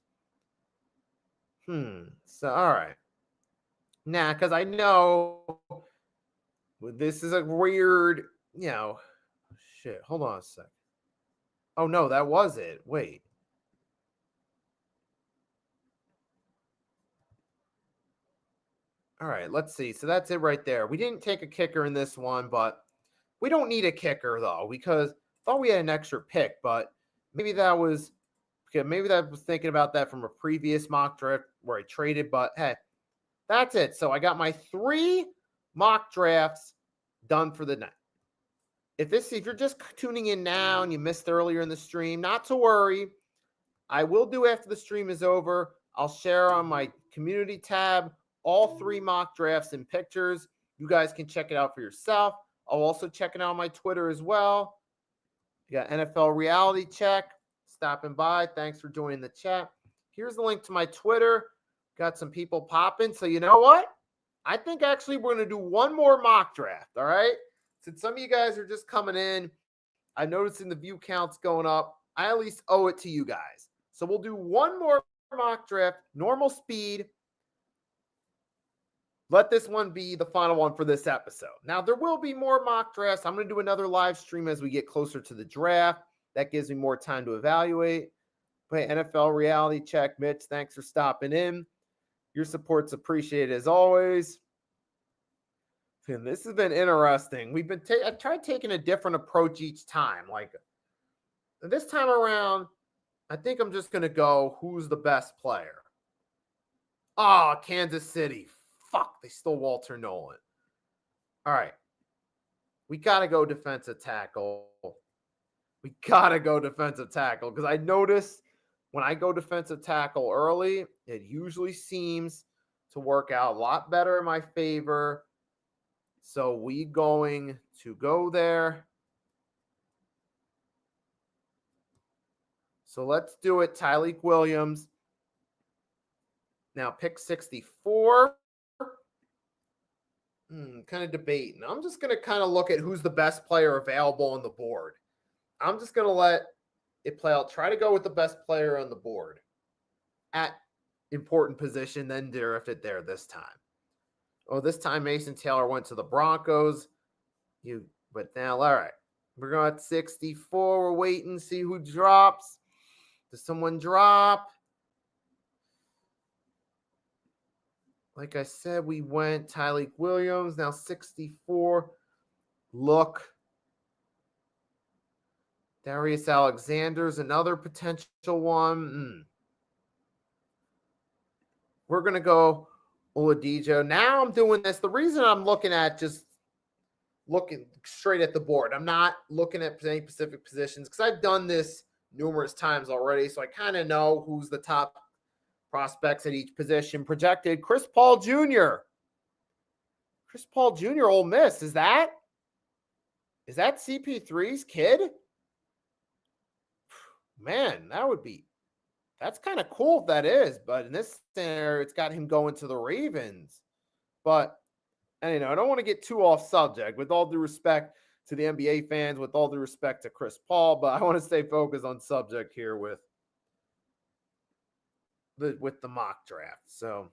So, all right. Nah, because I know this is a weird, shit. Hold on a sec. Oh, no, that was it. Wait. All right, let's see. So that's it right there. We didn't take a kicker in this one, but we don't need a kicker, though, because I thought we had an extra pick, but maybe that was thinking about that from a previous mock draft where I traded, but hey, that's it. So I got my 3 mock drafts done for the night. If you're just tuning in now and you missed earlier in the stream, not to worry. I will do after the stream is over. I'll share on my community tab all 3 mock drafts and pictures. You guys can check it out for yourself. I'll also check it out on my Twitter as well. You got NFL Reality Check stopping by. Thanks for joining the chat. Here's the link to my Twitter. Got some people popping. So you know what? I think actually we're going to do one more mock draft. All right. Since some of you guys are just coming in, I'm noticing the view counts going up. I at least owe it to you guys. So we'll do one more mock draft, normal speed. Let this one be the final one for this episode. Now, there will be more mock drafts. I'm going to do another live stream as we get closer to the draft. That gives me more time to evaluate. But NFL Reality Check, Mitch, thanks for stopping in. Your support's appreciated as always. And this has been interesting. I tried taking a different approach each time. Like this time around, I think I'm just going to go, who's the best player? Oh, Kansas City. Fuck, they stole Walter Nolan. All right. We got to go defensive tackle. Because I notice when I go defensive tackle early, it usually seems to work out a lot better in my favor. So we going to go there. So let's do it. Tyleik Williams. Now pick 64. Kind of debating. I'm just going to kind of look at who's the best player available on the board. I'm just going to let it play out. Try to go with the best player on the board at important position, then draft it there this time. Oh, this time Mason Taylor went to the Broncos. But now, all right. We're going at 64. We're waiting, see who drops. Does someone drop? Like I said, we went Tyleik Williams. Now 64. Look. Darius Alexander's another potential one. We're going to go Oladipo. Now I'm doing this. The reason I'm looking at just looking straight at the board, I'm not looking at any specific positions because I've done this numerous times already. So I kind of know who's the top prospects at each position. Projected Chris Paul Jr. Ole Miss. Is that CP3's kid? Man, that's kind of cool if that is. But in this scenario, it's got him going to the Ravens. But, I don't want to get too off subject. With all due respect to the NBA fans, with all due respect to Chris Paul, but I want to stay focused on subject here with the mock draft. So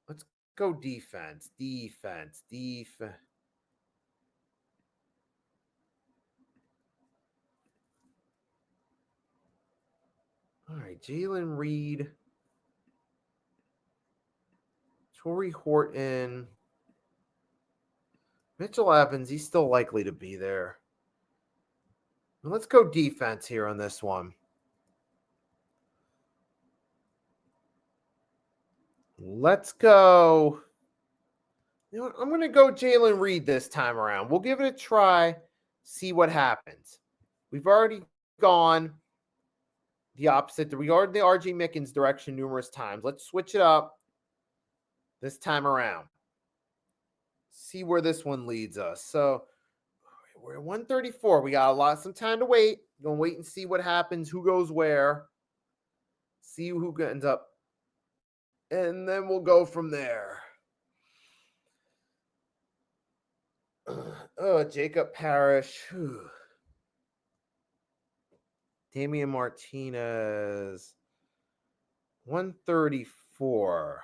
let's go defense. All right, Jalen Reed, Torrey Horton, Mitchell Evans. He's still likely to be there. Let's go defense here on this one. Let's go. I'm going to go Jalen Reed this time around. We'll give it a try, see what happens. We've already gone the opposite. We are in the RJ Mickens direction numerous times. Let's switch it up this time around. See where this one leads us. So we're at 134. We got some time to wait. Gonna wait and see what happens, who goes where. See who ends up. And then we'll go from there. Jacob Parrish. Damian Martinez. 134.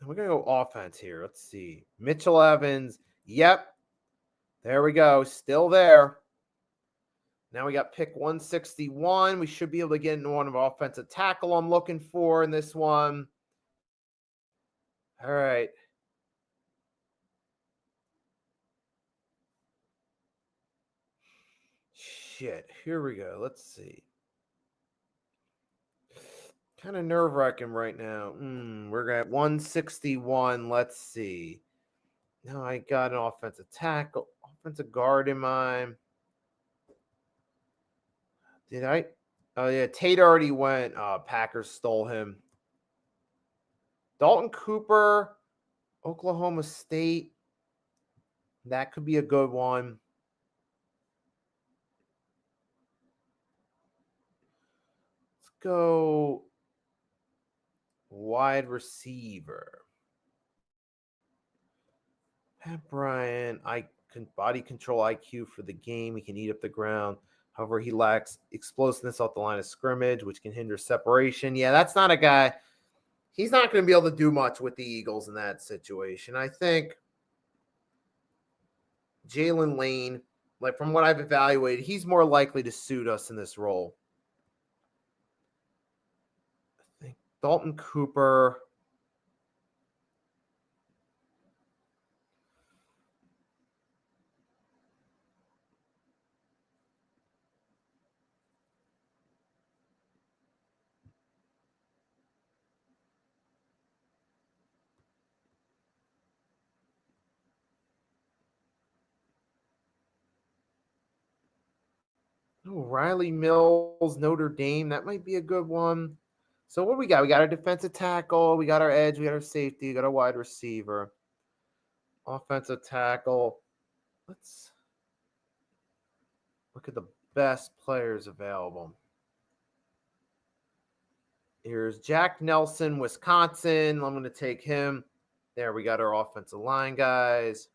We're going to go offense here. Let's see. Mitchell Evans. Yep. There we go. Still there. Now we got pick 161. We should be able to get into one of offensive tackle I'm looking for in this one. All right. Shit. Here we go. Let's see. Kind of nerve-wracking right now. We're at 161. Let's see. Now I got an offensive tackle, offensive guard in mind. Did I? Oh, yeah. Tate already went. Packers stole him. Dalton Cooper, Oklahoma State. That could be a good one. Let's go wide receiver. Pat Bryant, I can body control IQ for the game. He can eat up the ground. However, he lacks explosiveness off the line of scrimmage, which can hinder separation. Yeah, that's not a guy. He's not going to be able to do much with the Eagles in that situation. I think Jalen Lane, like from what I've evaluated, he's more likely to suit us in this role. I think Dalton Cooper. Oh, Riley Mills, Notre Dame. That might be a good one. So what we got? We got our defensive tackle. We got our edge. We got our safety. We got our wide receiver. Offensive tackle. Let's look at the best players available. Here's Jack Nelson, Wisconsin. I'm going to take him. There, we got our offensive line guys.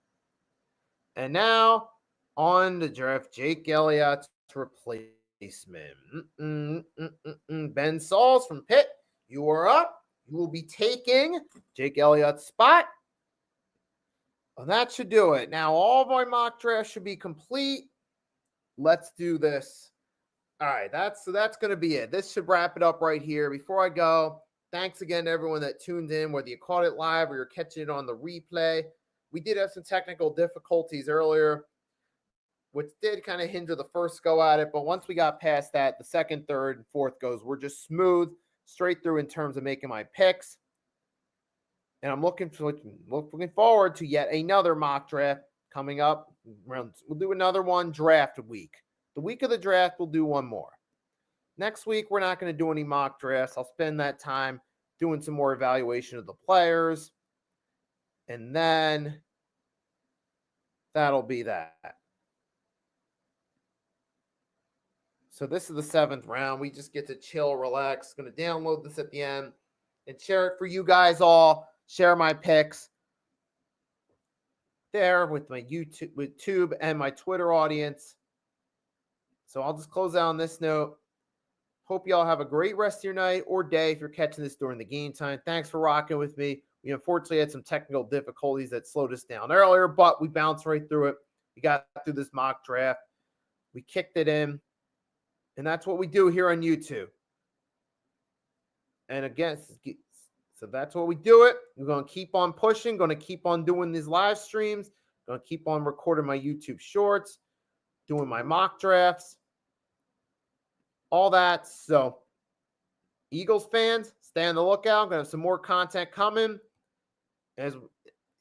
And now on the draft, Jake Elliott's replacement. Ben Sauls from Pitt, you are up. You will be taking Jake Elliott's spot. Well, that should do it. Now, all of my mock drafts should be complete. Let's do this. All right, that's going to be it. This should wrap it up right here. Before I go, thanks again to everyone that tuned in, whether you caught it live or you're catching it on the replay. We did have some technical difficulties earlier, which did kind of hinder the first go at it. But once we got past that, the second, third, and fourth goes were just smooth, straight through in terms of making my picks. And I'm looking forward to yet another mock draft coming up. We'll do another one draft week. The week of the draft, we'll do one more. Next week, we're not going to do any mock drafts. I'll spend that time doing some more evaluation of the players. And then that'll be that. So this is the 7th round. We just get to chill, relax. Going to download this at the end and share it for you guys all. Share my picks there with my YouTube and my Twitter audience. So I'll just close out on this note. Hope you all have a great rest of your night or day if you're catching this during the game time. Thanks for rocking with me. We unfortunately had some technical difficulties that slowed us down earlier, but we bounced right through it. We got through this mock draft. We kicked it in. And that's what we do here on YouTube. And again, so that's what we do it. We're going to keep on pushing, going to keep on doing these live streams, going to keep on recording my YouTube shorts, doing my mock drafts, all that. So Eagles fans, stay on the lookout. I'm going to have some more content coming.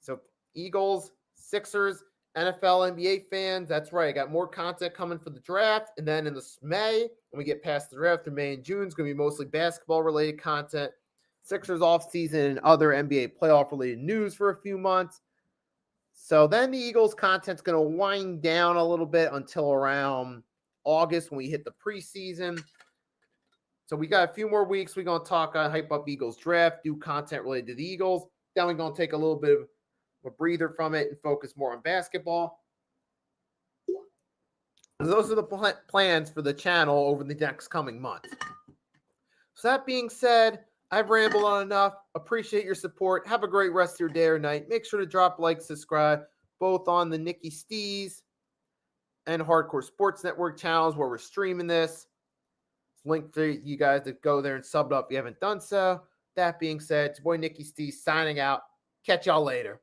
So Eagles, Sixers, NFL, NBA fans, that's right. I got more content coming for the draft. And then in the May, when we get past the draft in May and June, it's going to be mostly basketball-related content, Sixers offseason, and other NBA playoff-related news for a few months. So then the Eagles content's going to wind down a little bit until around August when we hit the preseason. So we got a few more weeks. We're going to talk on Hype Up Eagles draft, do content related to the Eagles. Then we're going to take a little bit of a breather from it and focus more on basketball. Those are the plans for the channel over the next coming month. So that being said, I've rambled on enough. Appreciate your support. Have a great rest of your day or night. Make sure to drop a like, subscribe, both on the Nicky Stees and Hardcore Sports Network channels where we're streaming this. It's linked for you guys to go there and sub it up if you haven't done so. That being said, it's your boy Nicky Stees signing out. Catch y'all later.